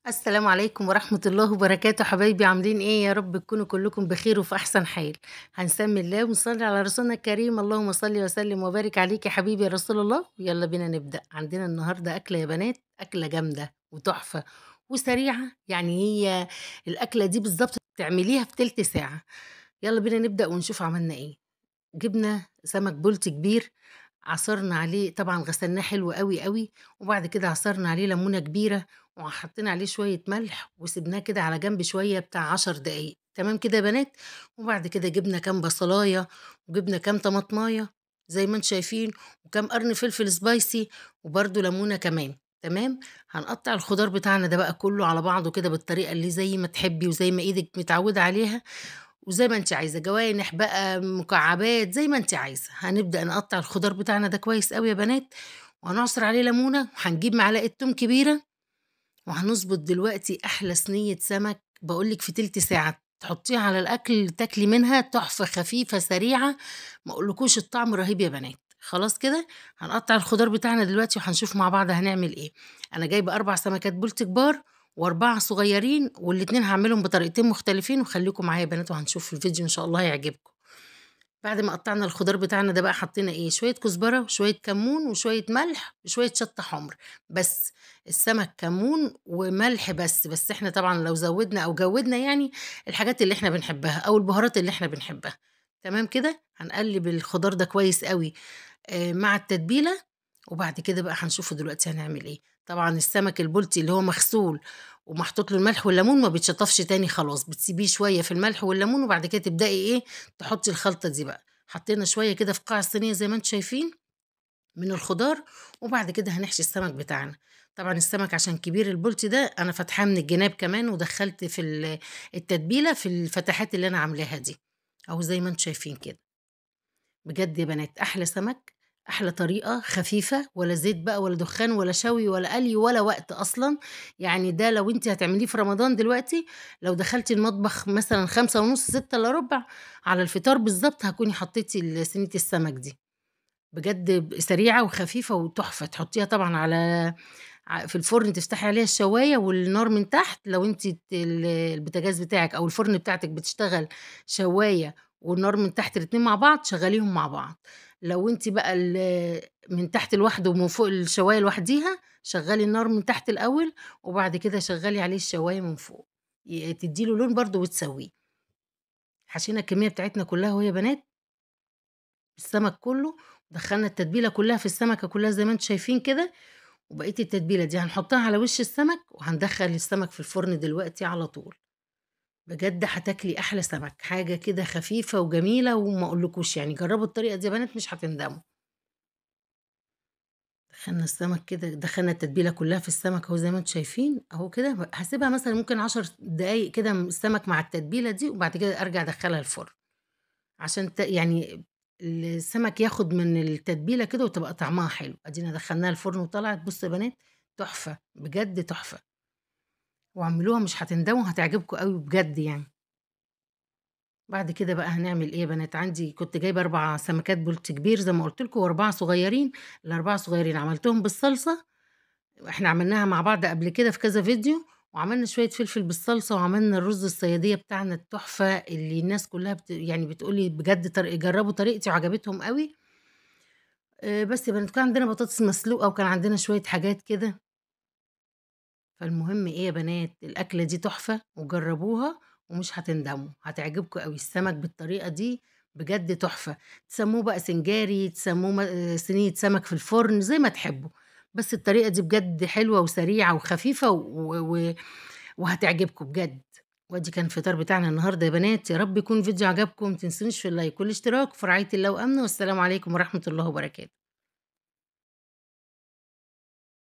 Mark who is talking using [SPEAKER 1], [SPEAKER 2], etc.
[SPEAKER 1] السلام عليكم ورحمة الله وبركاته، حبايبي عاملين ايه؟ يا رب تكونوا كلكم بخير وفي احسن حال. هنسمي الله ونصلي على رسولنا الكريم. اللهم صل وسلم وبارك عليك يا حبيبي يا رسول الله. يلا بينا نبدأ. عندنا النهاردة أكلة يا بنات، أكلة جامدة وتحفة وسريعة. يعني هي الأكلة دي بالظبط تعمليها في تلت ساعة. يلا بينا نبدأ ونشوف عملنا ايه. جبنا سمك بولتي كبير، عصرنا عليه، طبعًا غسلناه حلو أوي، أوي، وبعد كده عصرنا عليه ليمونة كبيرة، وحطينا عليه شوية ملح، وسِبناه كده على جنب شوية بتاع 10 دقايق، تمام كده يا بنات؟ وبعد كده جبنا كام بصلاية، وجبنا كام طماطماية زي ما أنتم شايفين، وكام قرن فلفل spicy، وبرضه ليمونة كمان، تمام؟ هنقطّع الخضار بتاعنا ده بقى كلّه على بعضه كده بالطريقة اللي زي ما تحبي وزي ما إيدِك متعودة عليها، وزي ما أنتِ عايزة، جوانح بقى، مكعبات، زي ما أنتِ عايزة. هنبدأ نقطّع الخضار بتاعنا ده كويس أوي يا بنات، وهنعصر عليه ليمونة، وهنجيب معلقة توم كبيرة، وهنضبط دلوقتي أحلى صينية سمك باقول لِك في تِلت ساعة، تحطيها على الأكل تاكلي منها تحفة، خفيفة، سريعة، ما أقولكوش الطعم رهيب يا بنات. خلاص كده، هنقطّع الخضار بتاعنا دلوقتي وهنشوف مع بعض هنعمل إيه. أنا جايبة 4 سمكات بولتي كبار و4 صغيرين، والاتنين هاعملهم بطريقتين مختلفين، وخليكم معايا يا بنات وهنشوف الفيديو إن شاء الله هيعجبكم. بعد ما قطّعنا الخضار بتاعنا ده بقى حطينا إيه، شوية كزبرة وشوية كمون وشوية ملح وشوية شطة حمر بس. السمك كمون وملح بس، بس إحنا طبعًا لو زوّدنا أو جوّدنا يعني الحاجات اللي إحنا بنحبها أو البهارات اللي إحنا بنحبها، تمام كده؟ هنقلّب الخضار ده كويس أوي مع التتبيلة، وبعد كده بقى هنشوفه دلوقتي هنعمل إيه. طبعًا السمك البلطي اللي هو مغسول ومحطوط له الملح والليمون ما بيتشطفش تاني خلاص، بتسيبيه شوية في الملح والليمون وبعد كده تبدئي إيه، تحطّي الخلطة دي بقى. حطينا شوية كده في قاع الصينية زي ما أنتم شايفين من الخضار، وبعد كده هنحشي السمك بتاعنا. طبعًا السمك عشان كبير البلطي ده أنا فاتحاه من الجناب كمان ودخّلت في التتبيلة في الفتحات اللي أنا عاملاها دي، أهو زي ما أنتم شايفين كده. بجد يا بنات أحلى سمك، أحلى طريقة، خفيفة، ولا زيت بقى ولا دخان ولا شوي ولا قلي ولا وقت أصلًا. يعني ده لو أنتِ هتعمليه في رمضان دلوقتي، لو دخلتِ المطبخ مثلًا 5:30، 6:45 على الفطار بالضبط هتكوني حطيتِ صينية السمك دي. بجد سريعة وخفيفة وتحفة. تحطيها طبعًا على في الفرن، تفتحي عليها الشواية والنار من تحت، لو أنتِ البوتاجاز بتاعِك أو الفرن بتاعتِك بتشتغل شواية والنار من تحت الاتنين مع بعض، شغّليهم مع بعض. لو أنتِ بقى من تحت لوحده ومن فوق الشواية لوحديها، شغّلي النار من تحت الأول وبعد كده شغّلي عليه الشواية من فوق، تدّي له لون برضه وتسوّيه. حشينا الكمية بتاعتنا كلّها أهو يا بنات، السمك كلّه، ودخّلنا التتبيلة كلّها في السمكة كلّها زي ما أنتم شايفين كده، وبقية التتبيلة دي هنحطها على وش السمك، وهندخّل السمك في الفرن دلوقتي على طول. بجد هتاكلي أحلى سمك، حاجة كده خفيفة وجميلة وما أقولكوش يعني جرّبوا الطريقة دي يا بنات مش هتندموا. دخّلنا السمك كده، دخّلنا التتبيلة كلّها في السمك أهو زي ما أنتم شايفين، أهو كده هاسيبها مثلًا ممكن 10 دقايق كده السمك مع التتبيلة دي، وبعد كده أرجع أدخّلها الفرن. عشان يعني السمك ياخد من التتبيلة كده وتبقى طعمها حلو. أدينا دخّلناها الفرن وطلعت، بُصّوا يا بنات تحفة، بجد تحفة. واعملوها مش هتندموا، هتعجبكم أوي بجد يعني. بعد كده بقى هنعمل إيه يا بنات، عندي كنت جايبة 4 سمكات بولت كبير زي ما قُلت لكم و4 صغيّرين، ال4 صغيّرين عملتهم بالصلصة، إحنا عملناها مع بعض قبل كده في كذا فيديو، وعملنا شوية فلفل بالصلصة، وعملنا الرز الصيادية بتاعنا التحفة اللي الناس كلّها يعني بتقول لي بجد جرّبوا طريقتي وعجبتهم أوي. بس يا بنات كان عندنا بطاطس مسلوقة وكان عندنا شوية حاجات كده. فالمهم إيه يا بنات، الأكلة دي تحفة وجرّبوها ومش هتندموا، هتعجبكم أوي. السمك بالطريقة دي بجد تحفة. تسمّوه بقى سنجاري، تسمّوه صينية سمك في الفرن، زي ما تحبّوا، بس الطريقة دي بجد حلوة وسريعة وخفيفة وهتعجبكم بجد. وأدي كان الفطار بتاعنا النهارده يا بنات، يا رب يكون الفيديو عجبكم، ما تنسونيش في اللايك والاشتراك، في رعاية الله وأمنه، والسلام عليكم ورحمة الله وبركاته.